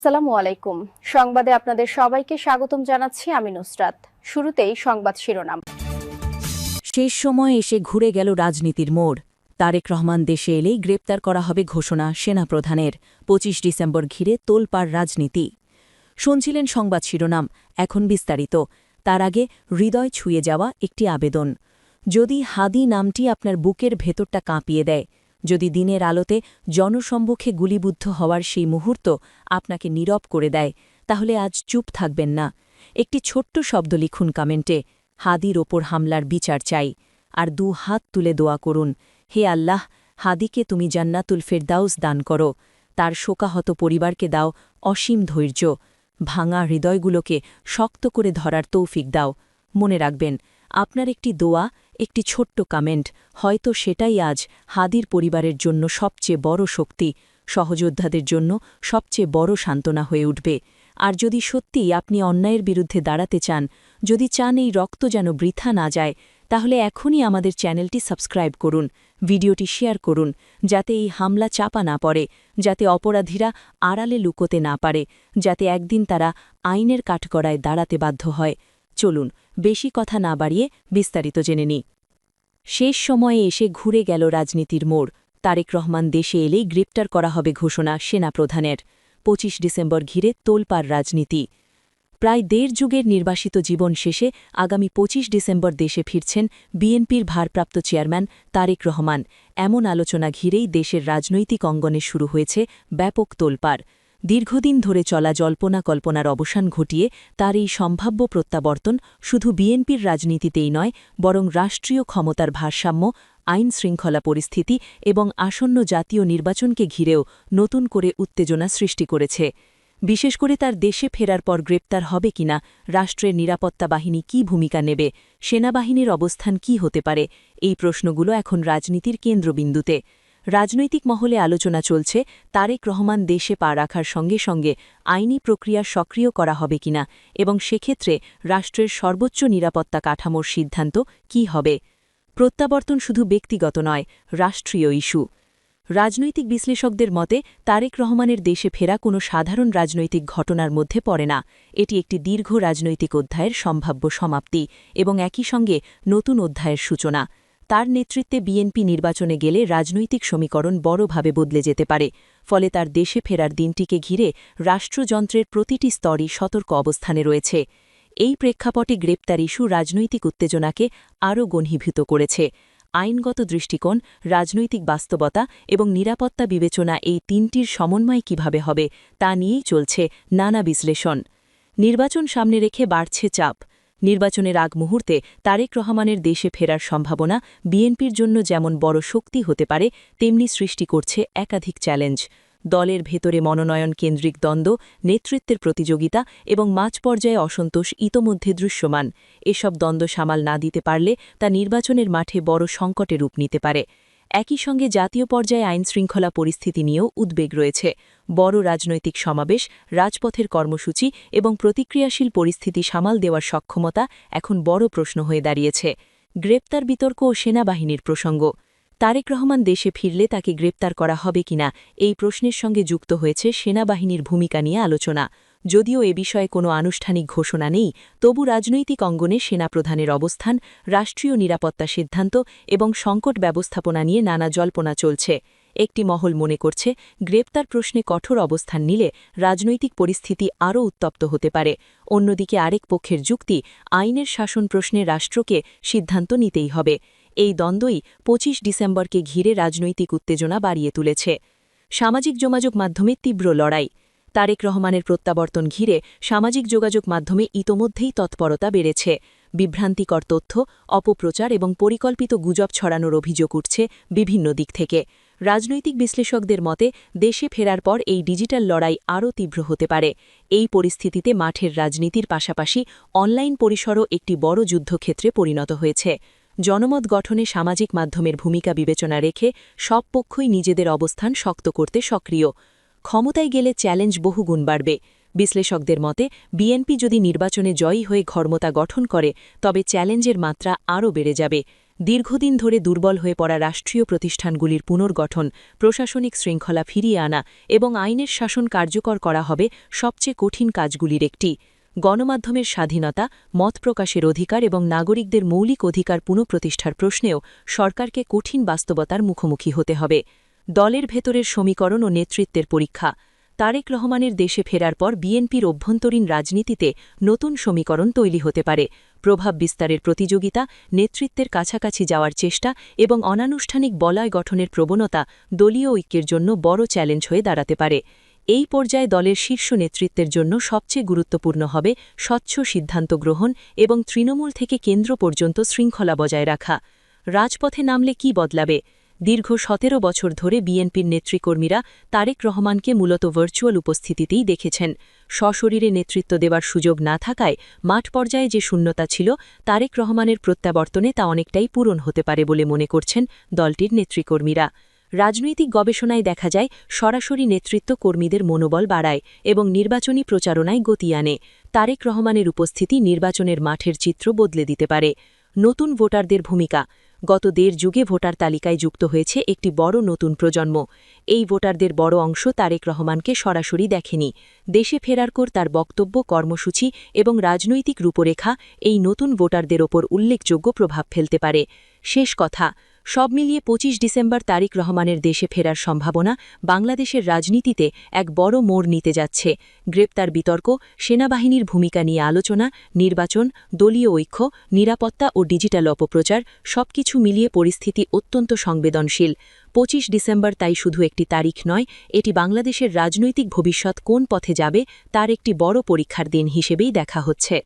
আসসালামু আলাইকুম। সংবাদে আপনাদের সবাইকে স্বাগতম জানাচ্ছি আমি নুসরাত। শুরুতেই সংবাদ শিরোনাম। শেষ সময়ে এসে ঘুরে গেল রাজনীতির মোড়। তারেক রহমান দেশে এলেই গ্রেপ্তার করা হবে ঘোষণা সেনাপ্রধানের। ২৫ ডিসেম্বর ঘিরে তোলপাড় রাজনীতি। শুনছিলেন সংবাদ শিরোনাম, এখন বিস্তারিত। তার আগে হৃদয় ছুঁয়ে যাওয়া একটি আবেদন। যদি হাদি নামটি আপনার বুকের ভেতরটা কাঁপিয়ে দেয়, যদি দিনের আলোতে জনসম্মুখে গুলিবিদ্ধ হওয়ার সেই মুহূর্ত আপনাকে নীরব করে দেয়, তাহলে আজ চুপ থাকবেন না। একটি ছোট্ট শব্দ লিখুন কমেন্টে, হাদির ওপর হামলার বিচার চাই। আর ২ হাত তুলে দোয়া করুন, হে আল্লাহ, হাদিকে তুমি জান্নাতুল ফেরদাউস দান করো। তার শোকাহত পরিবারকে দাও অসীম ধৈর্য। ভাঙা হৃদয়গুলোকে শক্ত করে ধরার তৌফিক দাও। মনে রাখবেন, আপনার একটি দোয়া, একটি ছোট্ট কমেন্ট, হয়তো সেটাই আজ হাদির পরিবারের জন্য সবচেয়ে বড় শক্তি, সহযোদ্ধাদের জন্য সবচেয়ে বড় সান্ত্বনা হয়ে উঠবে। আর যদি সত্যিই আপনি অন্যায়ের বিরুদ্ধে দাঁড়াতে চান, যদি চান এই রক্ত যেন বৃথা না যায়, তাহলে এখনই আমাদের চ্যানেলটি সাবস্ক্রাইব করুন, ভিডিওটি শেয়ার করুন, যাতে এই হামলা চাপা না পড়ে, যাতে অপরাধীরা আড়ালে লুকোতে না পারে, যাতে একদিন তারা আইনের কাঠগড়ায় দাঁড়াতে বাধ্য হয়। চলুন, বেশি কথা না বাড়িয়ে বিস্তারিত জেনে নিই। শেষ সময়ে এসে ঘুরে গেল রাজনীতির মোড়। তারেক রহমান দেশে এলেই গ্রেপ্তার করা হবে ঘোষণা সেনাপ্রধানের। ২৫ ডিসেম্বর ঘিরে তোলপাড় রাজনীতি। প্রায় ১.৫ যুগের নির্বাসিত জীবন শেষে আগামী ২৫ ডিসেম্বর দেশে ফিরছেন বিএনপির ভারপ্রাপ্ত চেয়ারম্যান তারেক রহমান। এমন আলোচনা ঘিরেই দেশের রাজনৈতিক অঙ্গনে শুরু হয়েছে ব্যাপক তোলপাড়। দীর্ঘদিন ধরে চলা জল্পনা কল্পনার অবসান ঘটিয়ে তার এই সম্ভাব্য প্রত্যাবর্তন শুধু বিএনপির রাজনীতিতেই নয়, বরং রাষ্ট্রীয় ক্ষমতার ভারসাম্য, আইন শৃঙ্খলা পরিস্থিতি এবং আসন্ন জাতীয় নির্বাচনকে ঘিরেও নতুন করে উত্তেজনা সৃষ্টি করেছে। বিশেষ করে তার দেশে ফেরার পর গ্রেপ্তার হবে কিনা, রাষ্ট্রের নিরাপত্তা বাহিনী কী ভূমিকা নেবে, সেনাবাহিনীর অবস্থান কী হতে পারে, এই প্রশ্নগুলো এখন রাজনীতির কেন্দ্রবিন্দুতে। রাজনৈতিক মহলে আলোচনা চলছে, তারেক রহমান দেশে পা রাখার সঙ্গে সঙ্গে আইনি প্রক্রিয়া সক্রিয় করা হবে কিনা এবং সেক্ষেত্রে রাষ্ট্রের সর্বোচ্চ নিরাপত্তা কাঠামোর সিদ্ধান্ত কী হবে। প্রত্যাবর্তন শুধু ব্যক্তিগত নয়, রাষ্ট্রীয় ইস্যু। রাজনৈতিক বিশ্লেষকদের মতে তারেক রহমানের দেশে ফেরা কোনো সাধারণ রাজনৈতিক ঘটনার মধ্যে পড়ে না। এটি একটি দীর্ঘ রাজনৈতিক অধ্যায়ের সম্ভাব্য সমাপ্তি এবং একই সঙ্গে নতুন অধ্যায়ের সূচনা। তার নেতৃত্বে বিএনপি নির্বাচনে গেলে রাজনৈতিক সমীকরণ বড়ভাবে বদলে যেতে পারে। ফলে তার দেশে ফেরার দিনটিকে ঘিরে রাষ্ট্রযন্ত্রের প্রতিটি স্তরই সতর্ক অবস্থানে রয়েছে। এই প্রেক্ষাপটে গ্রেপ্তার ইস্যু রাজনৈতিক উত্তেজনাকে আরও ঘনীভূত করেছে। আইনগত দৃষ্টিকোণ, রাজনৈতিক বাস্তবতা এবং নিরাপত্তা বিবেচনা, এই তিনটির সমন্বয় কিভাবে হবে তা নিয়েই চলছে নানা বিশ্লেষণ। নির্বাচন সামনে রেখে বাড়ছে চাপ। নির্বাচনের আগ মুহূর্তে তারেক রহমানের দেশে ফেরার সম্ভাবনা বিএনপির জন্য যেমন বড় শক্তি হতে পারে, তেমনি সৃষ্টি করছে একাধিক চ্যালেঞ্জ। দলের ভেতরে মনোনয়ন কেন্দ্রিক দ্বন্দ্ব, নেতৃত্বের প্রতিযোগিতা এবং মাঝ পর্যায়ে অসন্তোষ ইতোমধ্যে দৃশ্যমান। এসব দ্বন্দ্ব সামাল না দিতে পারলে তা নির্বাচনের মাঠে বড় সংকটে রূপ নিতে পারে। একই সঙ্গে জাতীয় পর্যায়ে আইনশৃঙ্খলা পরিস্থিতি নিয়েও উদ্বেগ রয়েছে। বড় রাজনৈতিক সমাবেশ, রাজপথের কর্মসূচি এবং প্রতিক্রিয়াশীল পরিস্থিতি সামাল দেওয়ার সক্ষমতা এখন বড় প্রশ্ন হয়ে দাঁড়িয়েছে। গ্রেপ্তার বিতর্ক ও সেনাবাহিনীর প্রসঙ্গ। তারেক রহমান দেশে ফিরলে তাকে গ্রেপ্তার করা হবে কিনা, এই প্রশ্নের সঙ্গে যুক্ত হয়েছে সেনাবাহিনীর ভূমিকা নিয়ে আলোচনা। যদিও এ বিষয়ে কোনো আনুষ্ঠানিক ঘোষণা নেই, তবু রাজনৈতিক অঙ্গনে সেনাপ্রধানের অবস্থান, রাষ্ট্রীয় নিরাপত্তা সিদ্ধান্ত এবং সংকট ব্যবস্থাপনা নিয়ে নানা জল্পনা চলছে। একটি মহল মনে করছে, গ্রেপ্তার প্রশ্নে কঠোর অবস্থান নিলে রাজনৈতিক পরিস্থিতি আরও উত্তপ্ত হতে পারে। অন্যদিকে আরেক পক্ষের যুক্তি, আইনের শাসন প্রশ্নে রাষ্ট্রকে সিদ্ধান্ত নিতেই হবে। এই দ্বন্দ্বই ২৫ ডিসেম্বরকে ঘিরে রাজনৈতিক উত্তেজনা বাড়িয়ে তুলেছে। সামাজিক যোগাযোগ মাধ্যমে তীব্র লড়াই। তারেক রহমানের প্রত্যাবর্তন ঘিরে সামাজিক যোগাযোগ মাধ্যমে ইতোমধ্যেই তৎপরতা বেড়েছে। বিভ্রান্তিকর তথ্য, অপপ্রচার এবং পরিকল্পিত গুজব ছড়ানোর অভিযোগ উঠছে বিভিন্ন দিক থেকে। রাজনৈতিক বিশ্লেষকদের মতে দেশে ফেরার পর এই ডিজিটাল লড়াই আরও তীব্র হতে পারে। এই পরিস্থিতিতে মাঠের রাজনীতির পাশাপাশি অনলাইন পরিসরও একটি বড় যুদ্ধক্ষেত্রে পরিণত হয়েছে। জনমত গঠনে সামাজিক মাধ্যমের ভূমিকা বিবেচনা রেখে সব পক্ষই নিজেদের অবস্থান শক্ত করতে সক্রিয়। ক্ষমতায় গেলে চ্যালেঞ্জ বহুগুণ বাড়বে। বিশ্লেষকদের মতে বিএনপি যদি নির্বাচনে জয়ী হয়ে ক্ষমতা গঠন করে, তবে চ্যালেঞ্জের মাত্রা আরও বেড়ে যাবে। দীর্ঘদিন ধরে দুর্বল হয়ে পড়া রাষ্ট্রীয় প্রতিষ্ঠানগুলির পুনর্গঠন, প্রশাসনিক শৃঙ্খলা ফিরিয়ে আনা এবং আইনের শাসন কার্যকর করা হবে সবচেয়ে কঠিন কাজগুলির একটি। গণমাধ্যমের স্বাধীনতা, মত প্রকাশের অধিকার এবং নাগরিকদের মৌলিক অধিকার পুনঃপ্রতিষ্ঠার প্রশ্নেও সরকারকে কঠিন বাস্তবতার মুখোমুখি হতে হবে। দলের ভেতরের সমীকরণ ও নেতৃত্বের পরীক্ষা। তারেক রহমানের দেশে ফেরার পর বিএনপির অভ্যন্তরীণ রাজনীতিতে নতুন সমীকরণ তৈরি হতে পারে। প্রভাব বিস্তারের প্রতিযোগিতা, নেতৃত্বের কাছাকাছি যাওয়ার চেষ্টা এবং অনানুষ্ঠানিক বলয় গঠনের প্রবণতা দলীয় ঐক্যের জন্য বড় চ্যালেঞ্জ হয়ে দাঁড়াতে পারে। এই পর্যায়ে দলের শীর্ষ নেতৃত্বের জন্য সবচেয়ে গুরুত্বপূর্ণ হবে স্বচ্ছ সিদ্ধান্ত গ্রহণ এবং তৃণমূল থেকে কেন্দ্র পর্যন্ত শৃঙ্খলা বজায় রাখা। রাজপথে নামলে কি বদলাবে? দীর্ঘ ১৭ বছর ধরে বিএনপির নেতৃকর্মীরা তারেক রহমানকে মূলত ভার্চুয়াল উপস্থিতিতেই দেখেছেন। সশরীরে নেতৃত্ব দেওয়ার সুযোগ না থাকায় মাঠ পর্যায়ে যে শূন্যতা ছিল, তারেক রহমানের প্রত্যাবর্তনে তা অনেকটাই পূরণ হতে পারে বলে মনে করছেন দলটির নেতৃকর্মীরা। রাজনৈতিক গবেষণায় দেখা যায় সরাসরি নেতৃত্ব কর্মীদের মনোবল বাড়ায় এবং নির্বাচনী প্রচারণায় গতি আনে। তারেক রহমানের উপস্থিতি নির্বাচনের মাঠের চিত্র বদলে দিতে পারে। নতুন ভোটারদের ভূমিকা। গত ১.৫ যুগে ভোটার তালিকায় যুক্ত হয়েছে একটি বড় নতুন প্রজন্ম। এই ভোটারদের বড় অংশ তারেক রহমানকে সরাসরি দেখেনি। দেশে ফেরার পর তার বক্তব্য, কর্মসূচি এবং রাজনৈতিক রূপরেখা এই নতুন ভোটারদের ওপর উল্লেখযোগ্য প্রভাব ফেলতে পারে। শেষ কথা, সব মিলিয়ে ২৫ ডিসেম্বর তারেক রহমানের দেশে ফেরার সম্ভাবনা বাংলাদেশের রাজনীতিতে এক বড় মোড় নিতে যাচ্ছে। গ্রেপ্তার বিতর্ক, সেনাবাহিনীর ভূমিকা নিয়ে আলোচনা, নির্বাচন, দলীয় ঐক্য, নিরাপত্তা ও ডিজিটাল অপপ্রচার সবকিছু মিলিয়ে পরিস্থিতি অত্যন্ত সংবেদনশীল। ২৫ ডিসেম্বর তাই শুধু একটি তারিখ নয়, এটি বাংলাদেশের রাজনৈতিক ভবিষ্যৎ কোন পথে যাবে তার একটি বড় পরীক্ষার দিন হিসেবেই দেখা হচ্ছে।